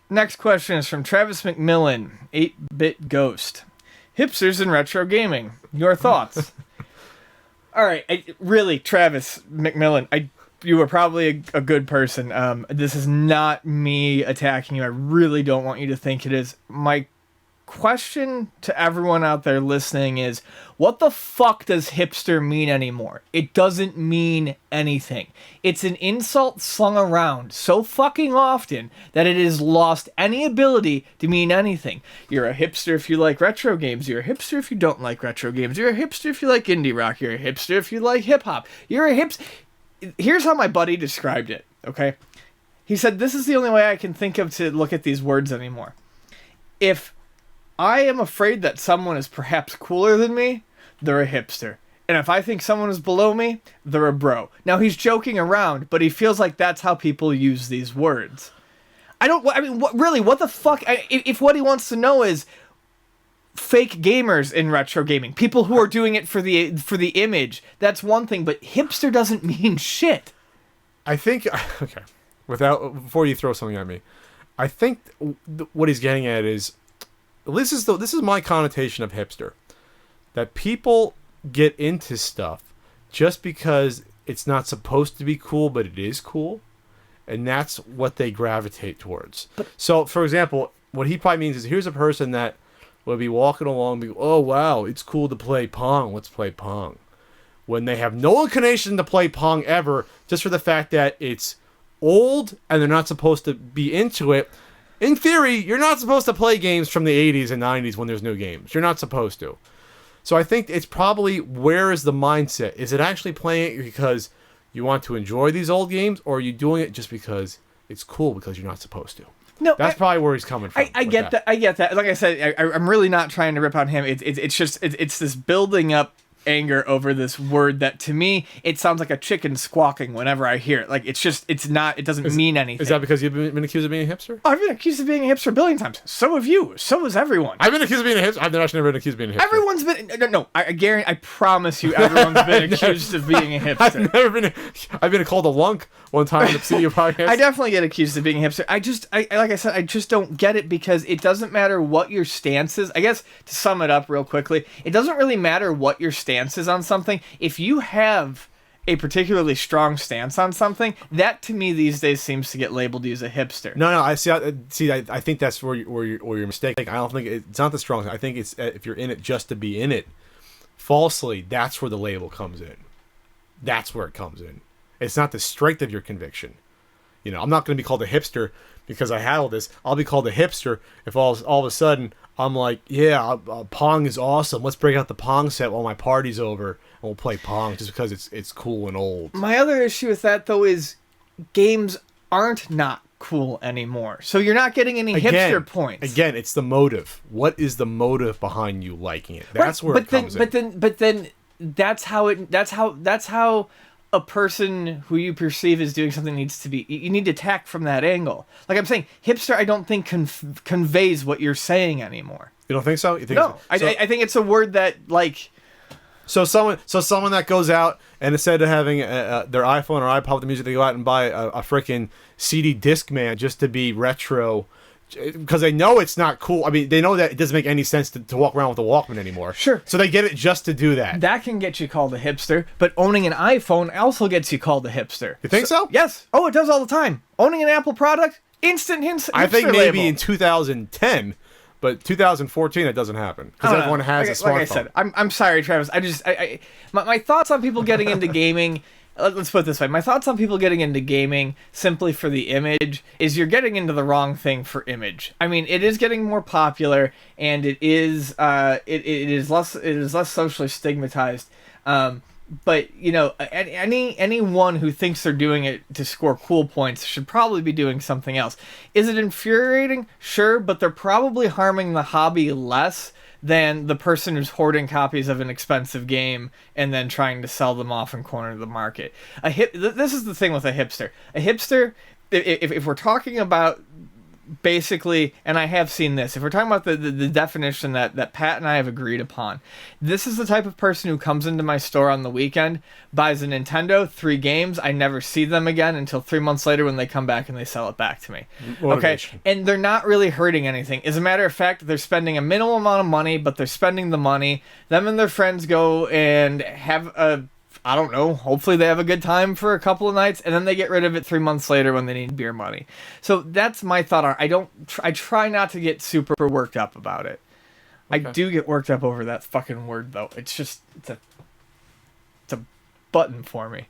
Next question is from Travis McMillan, 8-Bit Ghost. Hipsters and retro gaming. Your thoughts? All right, really, Travis McMillan, you are probably a good person. This is not me attacking you. I really don't want you to think it is. My question to everyone out there listening is, what the fuck does hipster mean anymore? It doesn't mean anything. It's an insult slung around so fucking often that it has lost any ability to mean anything. You're a hipster if you like retro games. You're a hipster if you don't like retro games. You're a hipster if you like indie rock. You're a hipster if you like hip hop. You're a hipster. Here's how my buddy described it, okay? He said, this is the only way I can think of to look at these words anymore. If I am afraid that someone is perhaps cooler than me, they're a hipster. And if I think someone is below me, they're a bro. Now, he's joking around, but he feels like that's how people use these words. What the fuck? If what he wants to know is fake gamers in retro gaming, people who are doing it for the image, that's one thing, but hipster doesn't mean shit. I think, okay, before you throw something at me, I think what he's getting at is, this is my connotation of hipster. That people get into stuff just because it's not supposed to be cool, but it is cool. And that's what they gravitate towards. So, for example, what he probably means is, here's a person that will be walking along and be, oh, wow, it's cool to play Pong. Let's play Pong. When they have no inclination to play Pong ever, just for the fact that it's old and they're not supposed to be into it. In theory, you're not supposed to play games from the 80s and 90s when there's new games. You're not supposed to. So I think it's probably, where is the mindset? Is it actually playing it because you want to enjoy these old games, or are you doing it just because it's cool because you're not supposed to? No, that's probably where he's coming from. I get that. I get that. Like I said, I'm really not trying to rip on him. It's just this building up anger over this word that, to me, it sounds like a chicken squawking whenever I hear it. Like, it doesn't mean anything. Is that because you've been accused of being a hipster? I've been accused of being a hipster a billion times. So have you. So has everyone. I've been accused of being a hipster. I've actually never been accused of being a hipster. Everyone's been... No, I guarantee, I promise you, everyone's been accused of being a hipster. I've been called a lunk one time in the studio podcast. I definitely get accused of being a hipster. Like I said, I just don't get it, because it doesn't matter what your stance is. I guess, to sum it up real quickly, it doesn't really matter what your stance is on something. If you have a particularly strong stance on something, that to me these days seems to get labeled as a hipster. No, I think that's where you're mistaken. I don't think it's not the strong. I think it's, if you're in it just to be in it, falsely, that's where the label comes in. That's where it comes in. It's not the strength of your conviction. You know, I'm not going to be called a hipster because I had all this. I'll be called a hipster if all of a sudden I'm like, yeah, Pong is awesome. Let's break out the Pong set while my party's over, and we'll play Pong just because it's cool and old. My other issue with that, though, is games aren't not cool anymore. So you're not getting any hipster points. Again, it's the motive. What is the motive behind you liking it? That's where it comes in. But then that's how a person who you perceive as doing something needs to be. You need to attack from that angle. Like I'm saying, hipster, I don't think conveys what you're saying anymore. You don't think so? You think no, I think it's a word that, like... So someone that goes out and instead of having their iPhone or iPod with the music, they go out and buy a freaking CD Discman just to be retro, because they know it's not cool. I mean, they know that it doesn't make any sense to walk around with a Walkman anymore. Sure. So they get it just to do that. That can get you called a hipster, but owning an iPhone also gets you called a hipster. You think so? Yes. Oh, it does all the time. Owning an Apple product, instant hipster I think maybe label. In 2010, but 2014 it doesn't happen because everyone has a smartphone. Like I said, I'm sorry, Travis. My thoughts on people getting into gaming. Let's put it this way. My thoughts on people getting into gaming simply for the image is you're getting into the wrong thing for image. I mean, it is getting more popular, and it is less socially stigmatized. But, you know, anyone who thinks they're doing it to score cool points should probably be doing something else. Is it infuriating? Sure, but they're probably harming the hobby less than the person who's hoarding copies of an expensive game and then trying to sell them off and corner the market. This is the thing with a hipster. A hipster, if we're talking about basically, and I have seen this, if we're talking about the definition that Pat and I have agreed upon, this is the type of person who comes into my store on the weekend, buys a Nintendo, 3 games, I never see them again until 3 months later when they come back and they sell it back to me. Motivation. Okay, and they're not really hurting anything. As a matter of fact, they're spending a minimal amount of money, but they're spending the money. Them and their friends go and have a, I don't know, hopefully they have a good time for a couple of nights, and then they get rid of it 3 months later when they need beer money. So that's my thought on I try not to get super worked up about it. Okay. I do get worked up over that fucking word, though. It's a button for me.